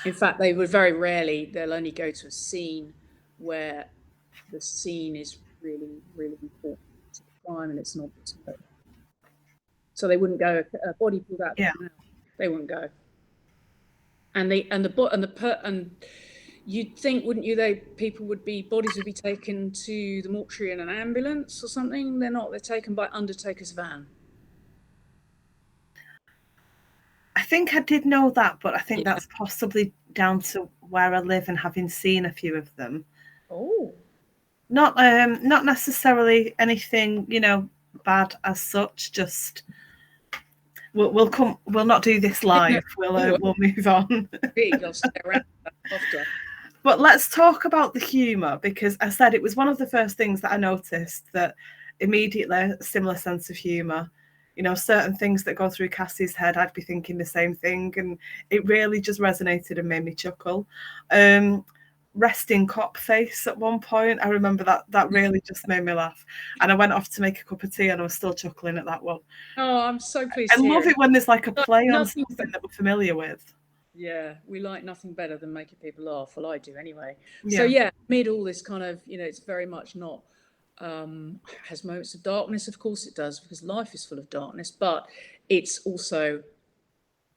In fact, they would very rarely, they'll only go to a scene where the scene is really, really important to the crime and it's not. So they wouldn't go, a body pulled out of the mouth, they wouldn't go. And you'd think, wouldn't you, bodies would be taken to the mortuary in an ambulance or something? They're not, they're taken by undertaker's van. I think I did know that, but I think that's possibly down to where I live and having seen a few of them. Oh. Not necessarily anything, bad as such. Just we'll not do this live. We'll move on. But let's talk about the humour, because I said it was one of the first things that I noticed, that immediately a similar sense of humour. Certain things that go through Cassie's head, I'd be thinking the same thing, and it really just resonated and made me chuckle. resting cop face at one point. I remember that really just made me laugh. And I went off to make a cup of tea and I was still chuckling at that one. Oh, I'm so pleased I to hear love it when there's like a play on nothing. something that we're familiar with. Yeah, we like nothing better than making people laugh. Well, I do anyway. Yeah. So yeah, amid all this kind of, it's very much not, has moments of darkness, of course it does, because life is full of darkness, but it's also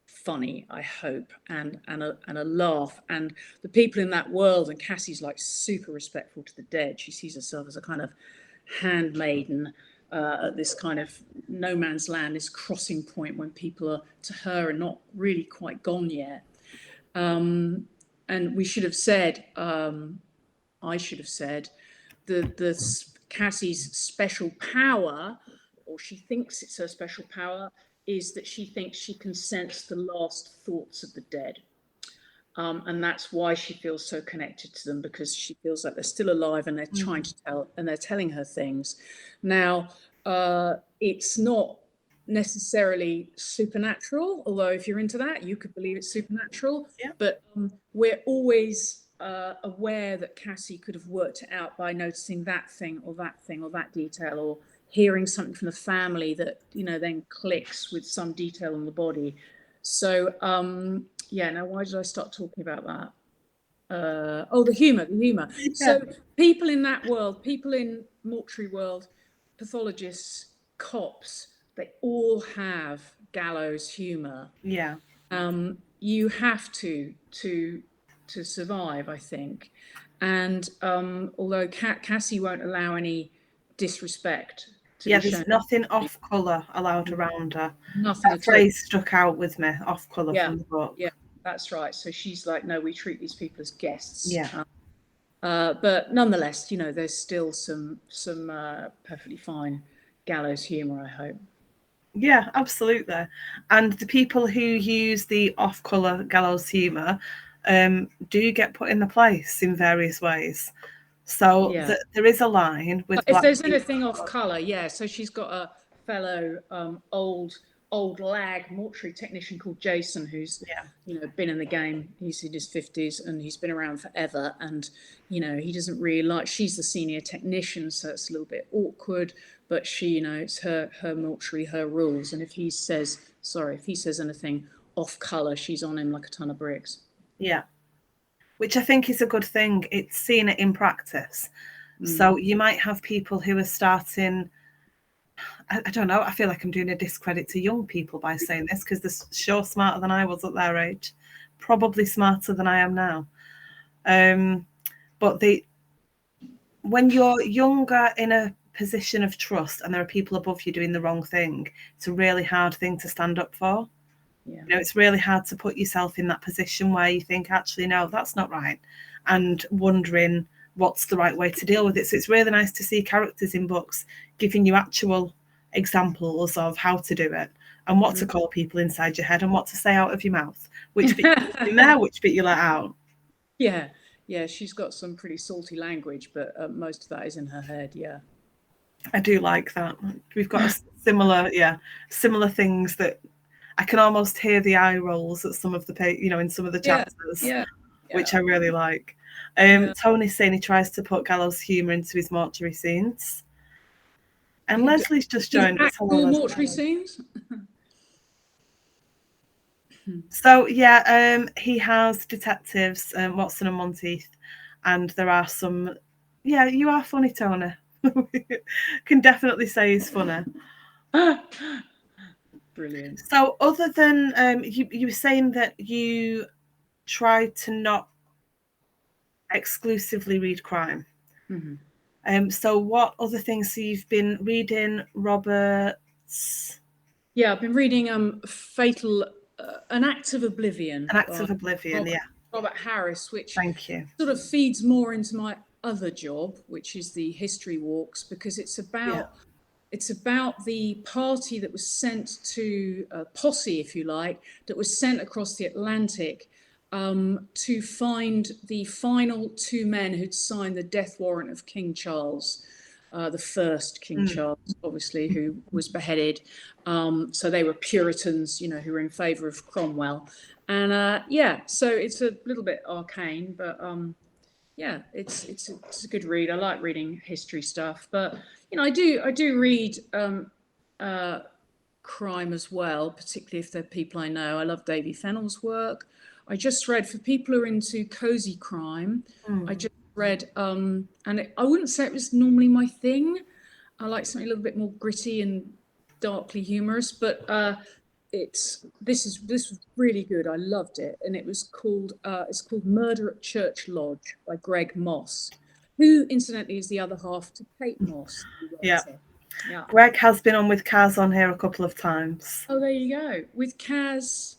funny, I hope, and a laugh. And the people in that world, and Cassie's like super respectful to the dead. She sees herself as a kind of handmaiden at this kind of no man's land, this crossing point when people are to her and not really quite gone yet. And we should have said, I should have said, the Cassie's special power, or she thinks it's her special power, is that she thinks she can sense the last thoughts of the dead. And that's why she feels so connected to them, because she feels like they're still alive and they're trying to tell, and they're telling her things. Now, it's not necessarily supernatural, although if you're into that, you could believe it's supernatural. Yeah. But we're always aware that Cassie could have worked it out by noticing that thing or that thing or that detail, or hearing something from the family that, then clicks with some detail on the body. So, yeah, now why did I start talking about that? The humour. Yeah. So people in that world, people in mortuary world, pathologists, cops, they all have gallows humour. Yeah. You have to survive, I think. And although Cassie won't allow any disrespect to be shown. There's nothing off colour allowed around her. Nothing. That phrase stuck out with me, off colour from the book. Yeah, that's right. So she's like, no, we treat these people as guests. Yeah. But nonetheless, there's still some perfectly fine gallows humour, I hope. Yeah, absolutely. And the people who use the off-colour gallows humour do get put in the place in various ways. So there is a line with. If there's anything off colour, so she's got a fellow old lag mortuary technician called Jason, who's been in the game. He's in his 50s and he's been around forever. And he doesn't really like. She's the senior technician, so it's a little bit awkward. But she, it's her mortuary, her rules. And if he says anything off colour, she's on him like a ton of bricks. Yeah. Which I think is a good thing. It's seeing it in practice. So you might have people who are starting, I don't know, I feel like I'm doing a discredit to young people by saying this, because they're sure smarter than I was at their age, probably smarter than I am now. But when you're younger in a position of trust and there are people above you doing the wrong thing, it's a really hard thing to stand up for. Yeah. It's really hard to put yourself in that position where you think, actually, no, that's not right, and wondering what's the right way to deal with it. So it's really nice to see characters in books giving you actual examples of how to do it and what to call people inside your head and what to say out of your mouth, which bit in there, which bit you let out. Yeah, she's got some pretty salty language, but most of that is in her head. Yeah, I do like that. We've got similar things that I can almost hear the eye rolls at some of the in some of the chapters, which I really like. Tony's saying he tries to put gallows humour into his mortuary scenes. And Leslie's just joined us. Hello, mortuary scenes? So, he has detectives, Watson and Monteith, and there are some... Yeah, you are funny, Tony. Can definitely say he's funny. Brilliant. So, other than... you were saying that you try to not exclusively read crime. Mm-hmm. So what other things? So you've been reading Robert's... Yeah, I've been reading Fatal... An Act of Oblivion. An Act of Oblivion, Robert Harris, which Thank you. Sort of feeds more into my other job, which is the history walks, because it's about the party that was sent to posse, if you like, that was sent across the Atlantic to find the final two men who'd signed the death warrant of King Charles, the first King Charles, obviously, who was beheaded. So they were Puritans, who were in favour of Cromwell. And so it's a little bit arcane, but yeah, it's a good read. I like reading history stuff, but I do read crime as well, particularly if they're people I know. I love Davy Fennell's work. I just read, for people who are into cozy crime, I just read, I wouldn't say it was normally my thing. I like something a little bit more gritty and darkly humorous, but this was really good. I loved it, and it's called Murder at Church Lodge by Greg Moss, who incidentally is the other half to Kate Moss, the Yeah. writer. Yeah. Greg has been on with Kaz on here a couple of times. Oh, there you go. With Kaz.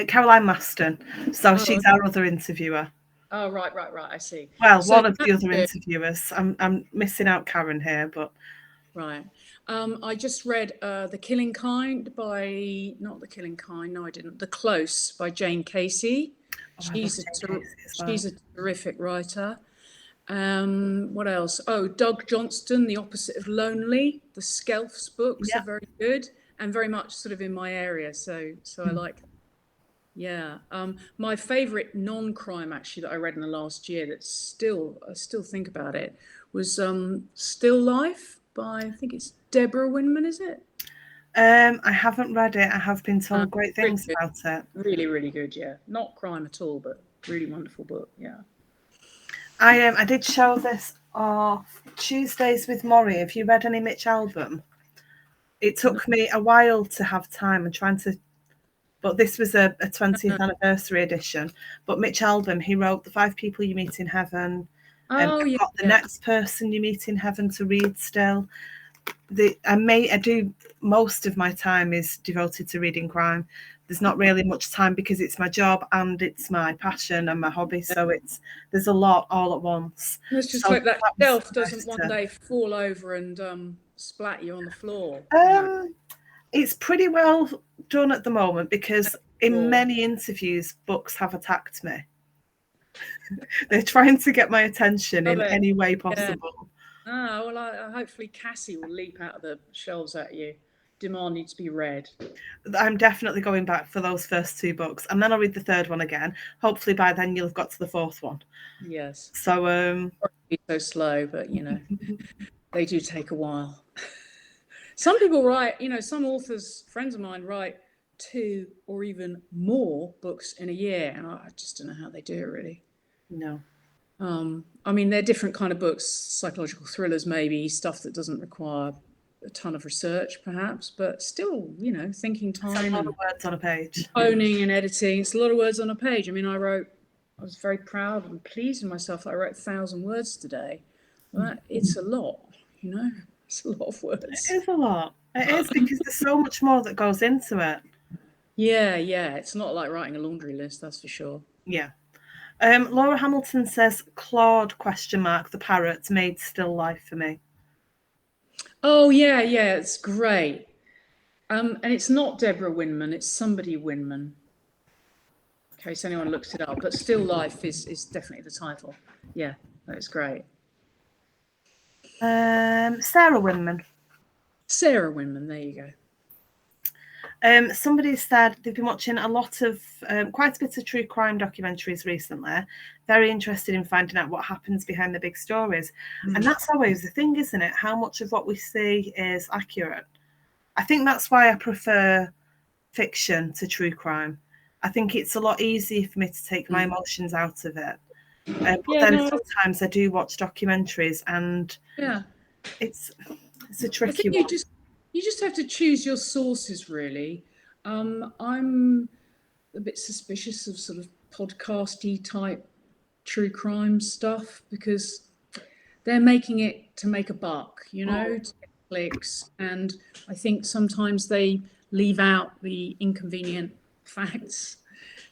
Caroline Maston. So Oh, she's our other interviewer. Oh, right. I see. Well, So one of the that's other good. interviewers. I'm missing out Karen here, but Right. I just read The Killing Kind by, not The Killing Kind, no, I didn't. The Close by Jane Casey. She's a terrific writer. What else? Oh, Doug Johnston, The Opposite of Lonely. The Skelfs books are very good and very much sort of in my area. So I like them. Yeah. My favourite non-crime actually that I read in the last year I still think about it was Still Life by, I think it's Deborah Winman, is it? I haven't read it. I have been told great things really about it. Really, really good, yeah. Not crime at all, but really wonderful book, yeah. I did show this off Tuesdays with Maury. Have you read any Mitch Albom? It took me a while to have time and trying to, but this was a 20th anniversary edition. But Mitch Albom, he wrote The 5 People You Meet in Heaven. I've got The Next Person You Meet in Heaven to read still. I do most of my time is devoted to reading crime. There's not really much time because it's my job and it's my passion and my hobby. So there's a lot all at once. Let's just hope that shelf doesn't one day fall over and splat you on the floor. It's pretty well done at the moment because in many interviews, books have attacked me. They're trying to get my attention in any way possible. Yeah. Well, hopefully Cassie will leap out of the shelves at you, demanding to be read. I'm definitely going back for those first 2 books, and then I'll read the 3rd one again. Hopefully by then you'll have got to the 4th one. Yes. So be so slow, but they do take a while. Some people write, some authors, friends of mine, write 2 or even more books in a year, and I just don't know how they do it, really. No. I mean, they're different kind of books, psychological thrillers, maybe, stuff that doesn't require a ton of research, perhaps, but still, thinking time. It's a lot of words on a page. Owning and editing. It's a lot of words on a page. I mean, I was very proud and pleased with myself that I wrote 1,000 words today. Well, it's a lot, It's a lot of words. It is a lot. It is because there's so much more that goes into it. Yeah. It's not like writing a laundry list, that's for sure. Yeah. Laura Hamilton says, Claude, the parrot, made Still Life for me. Oh, yeah, it's great. And it's not Deborah Winman, it's somebody Winman. In case anyone looks it up, but Still Life is definitely the title. Yeah, that's great. Sarah Winman. Sarah Winman, there you go. Somebody said they've been watching a lot of quite a bit of true crime documentaries recently. Very interested in finding out what happens behind the big stories. And that's always the thing, isn't it? How much of what we see is accurate. I think that's why I prefer fiction to true crime. I think it's a lot easier for me to take my emotions out of it. Sometimes I do watch documentaries and it's a tricky one. You just have to choose your sources, really. I'm a bit suspicious of sort of podcasty type true crime stuff because they're making it to make a buck, to get clicks. And I think sometimes they leave out the inconvenient facts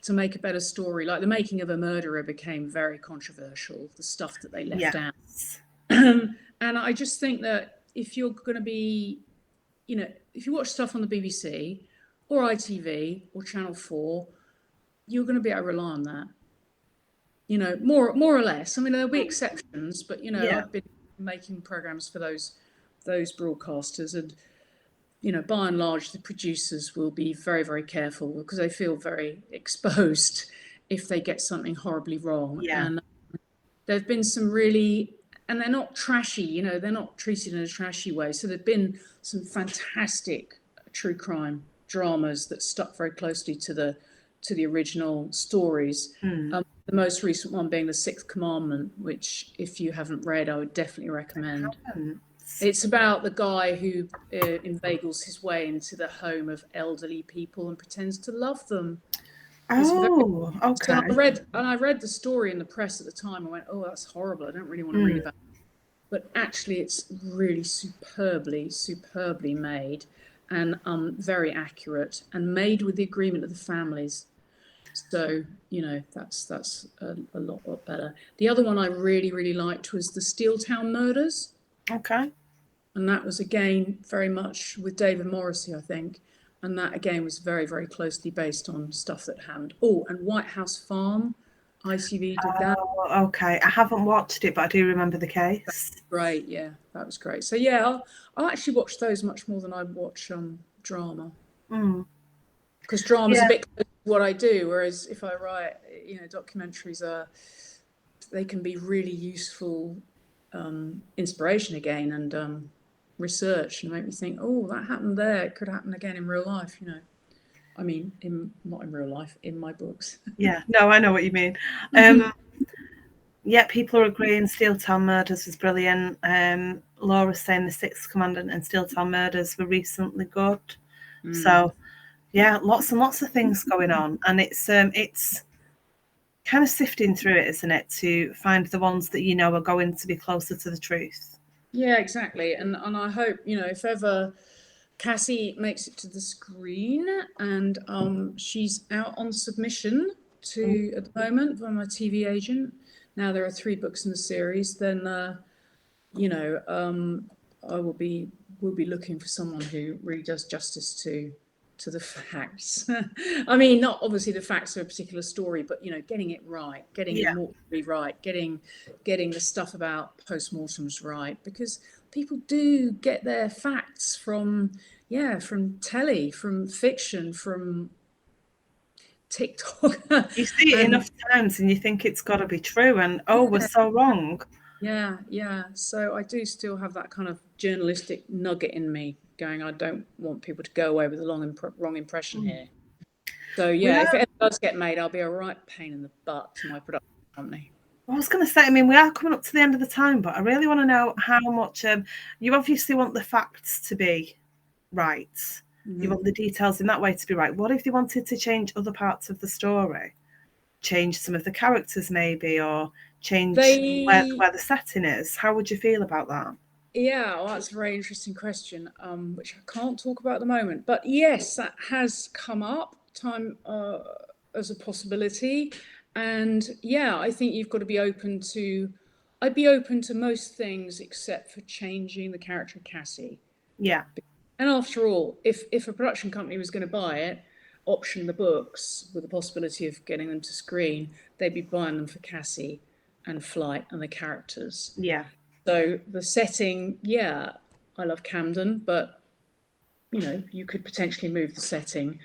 to make a better story. Like The Making of a Murderer became very controversial, the stuff that they left out. And I just think that if you're going to be, if you watch stuff on the BBC or ITV or Channel 4, you're going to be able to rely on that. More or less. I mean, there'll be exceptions, but I've been making programs for those broadcasters, and by and large, the producers will be very, very careful because they feel very exposed if they get something horribly wrong. Yeah. And There've been some really, and they're not trashy, you know, they're not treated in a trashy way. So there've been some fantastic true crime dramas that stuck very closely to the original stories. The most recent one being The Sixth Commandment, which, if you haven't read, I would definitely recommend. It's about the guy who inveigles his way into the home of elderly people and pretends to love them. Oh, okay. So I read the story in the press at the time. I went, oh, that's horrible. I don't really want to read about it. But actually, it's really superbly made, and very accurate, and made with the agreement of the families. So, you know, that's a lot better. The other one I really liked was the Steeltown Murders. Okay. And that was, again, very much with David Morrissey, I think. And that, again, was very closely based on stuff that happened. Oh, and White House Farm, ITV did that. Oh, okay. I haven't watched it, but I do remember the case. Great, yeah, that was great. So yeah, I'll actually watch those much more than I watch drama. Because drama's a bit close to what I do, whereas if I write, you know, documentaries they can be really useful inspiration again, and research, and make me think, oh, that happened there, it could happen again in real life, you know. I mean, not in real life, in my books. Yeah, no, I know what you mean. Yeah, people are agreeing Steeltown Murders was brilliant. Laura's saying The Sixth Commandment and Steeltown Murders were recently good. So, yeah, lots and lots of things going on, and it's kind of sifting through it, isn't it, to find the ones that you know are going to be closer to the truth. Yeah, exactly. And I hope, you know, if ever Cassie makes it to the screen, and she's out on submission to at the moment by my TV agent. Now there are 3 books in the series. Then you know, we'll be looking for someone who really does justice to the facts. I mean, not obviously the facts of a particular story, but, you know, getting it right, getting the mortuary right, getting the stuff about postmortems right, because people do get their facts from telly, from fiction, from TikTok. You see it enough times and you think it's got to be true, and we're so wrong. Yeah. So I do still have that kind of journalistic nugget in me going, I don't want people to go away with the wrong impression here. So yeah, if it ever does get made, I'll be a right pain in the butt to my production company. I was going to say, I mean, we are coming up to the end of the time, but I really want to know how much you obviously want the facts to be right. You want the details in that way to be right. What if they wanted to change other parts of the story? Change some of the characters maybe, or change where the setting is? How would you feel about that? Yeah, well, that's a very interesting question, which I can't talk about at the moment. But yes, that has come up as a possibility. And yeah, I think you've got to be open to, I'd be open to most things except for changing the character of Cassie. Yeah. And after all, if a production company was going to buy it, option the books with the possibility of getting them to screen, they'd be buying them for Cassie and Flight and the characters. Yeah. So the setting, yeah, I love Camden, but you know, you could potentially move the setting.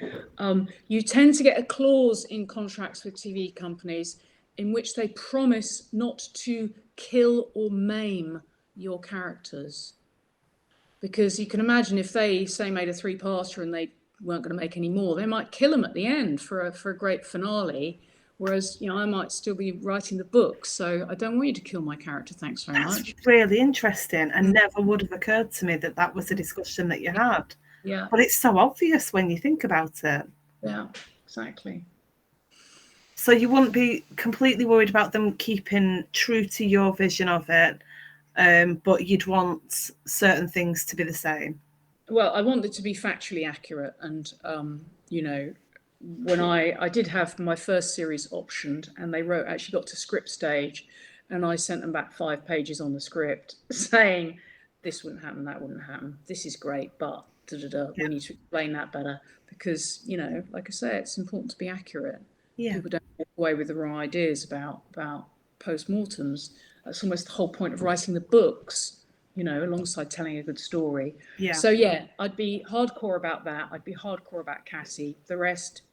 You tend to get a clause in contracts with TV companies in which they promise not to kill or maim your characters. Because you can imagine if they, say, made a 3-parter and they weren't going to make any more, they might kill them at the end for a great finale. Whereas, you know, I might still be writing the book, so I don't want you to kill my character. Thanks very much. That's really interesting, and never would have occurred to me that was a discussion that you had. Yeah. But it's so obvious when you think about it. Yeah, exactly. So you wouldn't be completely worried about them keeping true to your vision of it, but you'd want certain things to be the same. Well, I want it to be factually accurate, and you know, when I did have my first series optioned, and they actually got to script stage, and I sent them back 5 pages on the script saying this wouldn't happen, that wouldn't happen, this is great, but we need to explain that better, because, you know, like I say, it's important to be accurate. People don't walk away with the wrong ideas about postmortems. That's almost the whole point of writing the books, you know, alongside telling a good story. Yeah. So yeah, I'd be hardcore about that. I'd be hardcore about Cassie. The rest,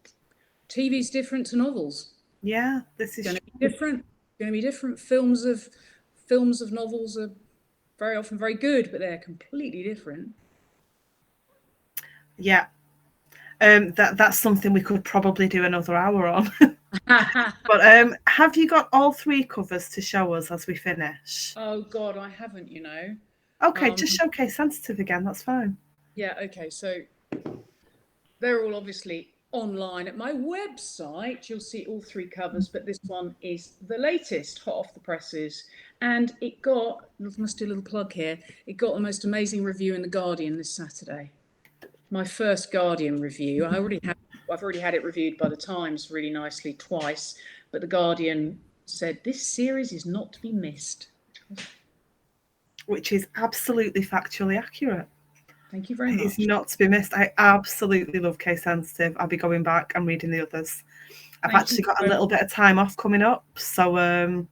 TV's different to novels. Yeah, this is going to be different. going to be different. Films of novels are very often very good, but they're completely different. Yeah. That's something we could probably do another hour on. But have you got all three covers to show us as we finish? Oh God, I haven't, you know. Okay, just show Case Sensitive again, that's fine. Yeah, okay, so they're all obviously online at my website. You'll see all three covers, but this one is the latest, hot off the presses. And it got, must do a little plug here, it got the most amazing review in The Guardian this Saturday. My first Guardian review. I've already had it reviewed by The Times really nicely twice, but The Guardian said this series is not to be missed. Which is absolutely factually accurate. Thank you very much. It's not to be missed. I absolutely love Case Sensitive. I'll be going back and reading the others. I've actually got a little bit of time off coming up, so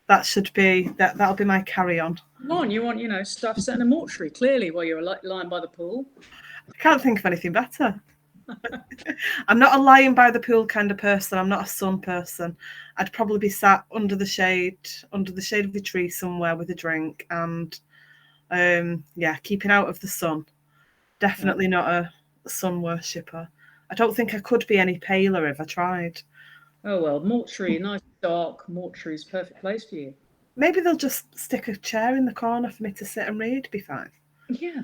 that should be that'll be my carry on. Come on, you want, you know, stuff set in a mortuary, clearly, while you're lying by the pool. I can't think of anything better. I'm not a lying by the pool kind of person. I'm not a sun person. I'd probably be sat under the shade of the tree somewhere with a drink and keeping out of the sun. Definitely not a sun worshipper. I don't think I could be any paler if I tried. Oh well, mortuary, nice dark mortuary is perfect place for you. Maybe they'll just stick a chair in the corner for me to sit and read. Be fine. Yeah.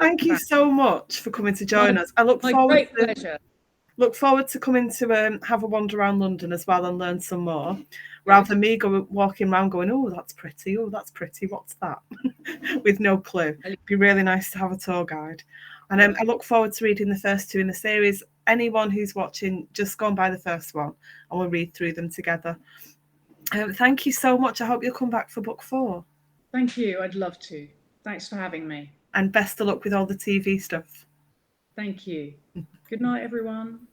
Thank you so much for coming to join us. I look forward to coming to have a wander around London as well and learn some more, rather than me walking around going, oh, that's pretty, what's that? With no clue. It'd be really nice to have a tour guide. And I look forward to reading the first two in the series. Anyone who's watching, just go and buy the first one and we'll read through them together. Thank you so much. I hope you'll come back for book 4. Thank you. I'd love to. Thanks for having me. And best of luck with all the TV stuff. Thank you. Good night, everyone.